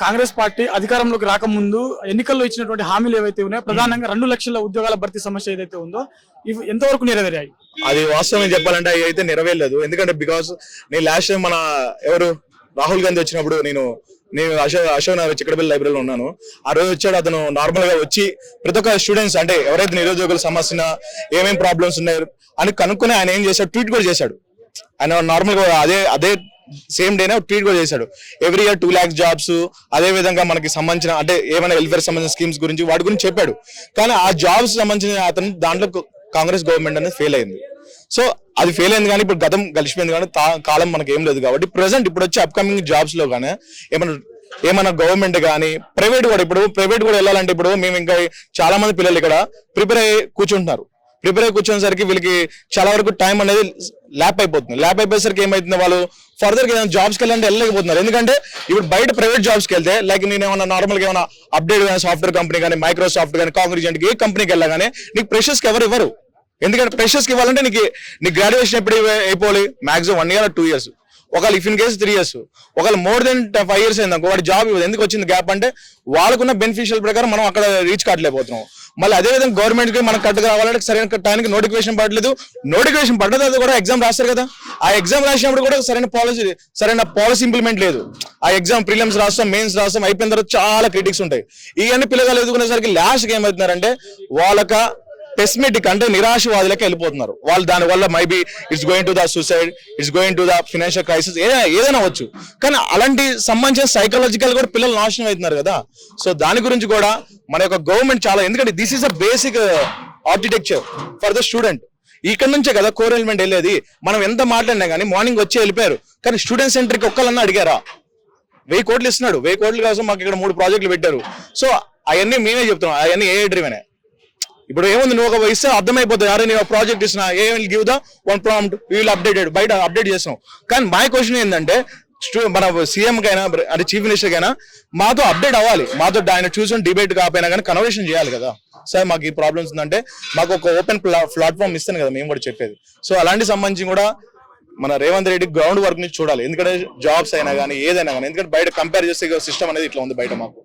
Congress party అధికారంలోకి రాకముందు ఎన్నికల్లో ఇచ్చినటువంటి హామీలు ఏవైతే ఉన్నాయో ప్రధానంగా 2 లక్షల ఉద్యోగాల భర్తీ సమస్య ఏదైతే ఉందో ఇవి ఎంతవరకు నెరవేరాయి? అది వాస్తవం చెప్పాలంటే అవి అయితే నెరవేరలేదు. ఎందుకంటే బికాస్ నేను లాస్ట్ టైం మన ఎవరు రాహుల్ గాంధీ వచ్చినప్పుడు నేను అశోక్ నగర్ చిక్కడపల్లి లైబ్రరీలో ఉన్నాను. ఆ రోజు వచ్చాడు అతను. నార్మల్ గా వచ్చి ప్రతి ఒక్క స్టూడెంట్స్ అంటే ఎవరైతే నిరుద్యోగుల సమస్య ఏమేమి ప్రాబ్లమ్స్ ఉన్నాయి అని కనుక్కొని ఆయన ఏం చేశాడు, ట్వీట్ కూడా చేశాడు. ఆయన నార్మల్ గా అదే సేమ్ డేనే ట్వీట్ కూడా చేశాడు. ఎవ్రీ ఇయర్ 2 lakhs జాబ్స్, అదే విధంగా మనకి సంబంధించిన అంటే ఏమైనా వెల్ఫేర్ సంబంధించిన స్కీమ్స్ గురించి వాటి గురించి చెప్పాడు. కానీ ఆ జాబ్స్ సంబంధించిన అతను దాంట్లో కాంగ్రెస్ గవర్నమెంట్ అనేది ఫెయిల్ అయింది. సో అది ఫెయిల్ అయింది. కానీ ఇప్పుడు గతం గడిచిపోయింది. కానీ కాలం మనకి ఏం లేదు. కాబట్టి ప్రెసెంట్ ఇప్పుడు వచ్చే అప్కమింగ్ జాబ్స్ లో కానీ ఏమైనా గవర్నమెంట్ కానీ ప్రైవేట్ కూడా, ఇప్పుడు ప్రైవేట్ కూడా వెళ్ళాలంటే ఇప్పుడు మేము ఇంకా చాలా మంది పిల్లలు ఇక్కడ ప్రిపేర్ అయ్యి కూర్చుంటున్నారు. ప్రిపేర్ అయ్యి కూర్చునేసరికి వీళ్ళకి చాలా వరకు టైం అనేది ల్యాప్ అయిపోతుంది. ల్యాప్ అయిపోయేసరికి ఏమైతుంది, వాళ్ళు ఫర్దర్ గా జాబ్స్కి వెళ్ళాలంటే వెళ్ళలేకపోతున్నారు. ఎందుకంటే ఇప్పుడు బయట ప్రైవేట్ జాబ్స్కి వెళ్తే లైక్ నేను ఏమైనా నార్మల్ గా ఏమైనా అప్డేట్ కానీ సాఫ్ట్వేర్ కంపెనీ కానీ మైక్రోసాఫ్ట్ కానీ కాంగ్రెజెంట్ ఏ కంపెనీకి వెళ్ళగానే నీకు ఫ్రెషర్స్ కి ఎవరు ఇవ్వరు. ఎందుకంటే ఫ్రెషర్స్ కి ఇవ్వాలంటే నీకు గ్రాడ్యుయేషన్ ఎప్పుడు అయిపోవాలి, మాక్సిమం 1 year or 2 years, ఒకవేళ ఇఫ్ ఇన్ కేసు 3 years, ఒకవేళ మోర్ దెన్ 5 years అయింది వాడి జాబ్ ఇవ్వదు. ఎందుకు వచ్చింది గ్యాప్ అంటే వాళ్ళకున్న బెనిఫిషియల్ ప్రకారం మనం అక్కడ రీచ్ కావట్లేకపోతున్నాం. మళ్ళీ అదేవిధంగా గవర్నమెంట్ కి మనకు కట్టుకు రావాలంటే సరైన టైంకి నోటిఫికేషన్ పడలేదు. నోటిఫికేషన్ పడ్డది కూడా ఎగ్జామ్ రాస్తారు కదా, ఆ ఎగ్జామ్ రాసినప్పుడు కూడా సరైన పాలసీ ఇంప్లిమెంట్ లేదు. ఆ ఎగ్జామ్ ప్రిలిమ్స్ రాస్తాం, మెయిన్స్ రాస్తాం, అయిపోయిన తర్వాత చాలా క్రిటిక్స్ ఉంటాయి. ఇవన్నీ పిల్లలు ఎదుర్కొనేసరికి లాస్ట్కి ఏమవుతున్నారంటే వాళ్ళక పెసిమిటిక్ అంటే నిరాశవాదులకి వెళ్ళిపోతున్నారు. వాళ్ళు దానివల్ల maybe it's going to the suicide, it's going to the financial crisis, ఏదైనా అవ్వచ్చు. కానీ అలాంటి సంబంధించిన సైకలాజికల్ కూడా పిల్లలు నాశనం అవుతున్నారు కదా. సో దాని గురించి కూడా మన యొక్క గవర్నమెంట్ చాలా, ఎందుకంటే this is a basic architecture for the student. ఇక్కడ నుంచే కదా కోర్ ఎలిమెంట్ వెళ్ళేది. మనం ఎంత మాట్లాడినా కానీ మార్నింగ్ వచ్చి వెళ్ళిపోయారు. కానీ స్టూడెంట్ సెంటర్కి ఒక్కళ్ళన్నా అడిగారా? 1000 కోట్లు ఇస్తున్నాడు. 1000 కోట్ల కోసం మాకు ఇక్కడ 3 ప్రాజెక్టులు పెట్టారు. సో అవన్నీ మేమే చెప్తున్నాం, అవన్నీ ఏ డ్రివెనే. ఇప్పుడు ఏముంది, నువ్వు ఒక ఇస్తే అర్థమైపోతుంది. అరే నేను ప్రాజెక్ట్ ఇస్తున్నా, ఏ విల్ గివ్ ద 1 prompt, వీళ్ళు అప్డేటెడ్ బయట అప్డేట్ చేస్తున్నాం. కానీ మై క్వశ్చన్ ఏంటంటే మన సీఎం కైనా అంటే చీఫ్ మినిస్టర్ కైనా మాతో అప్డేట్ అవ్వాలి. మాతో ఆయన చూసుకుని డిబేట్ కాకపోయినా కానీ కన్వర్సేషన్ చేయాలి కదా. సార్ మాకు ఈ ప్రాబ్లమ్స్ ఉందంటే మాకు ఒక ఓపెన్ ప్లాట్ఫామ్ ఇస్తాను కదా మేము కూడా చెప్పేది. సో అలాంటి సంబంధించి కూడా మన రేవంత్ రెడ్డి గ్రౌండ్ వర్క్ నుంచి చూడాలి. ఎందుకంటే జాబ్స్ అయినా కానీ ఏదైనా కానీ, ఎందుకంటే బయట కంపేర్ చేస్తే సిస్టమ్ అనేది ఇట్లా ఉంది బయట మాకు.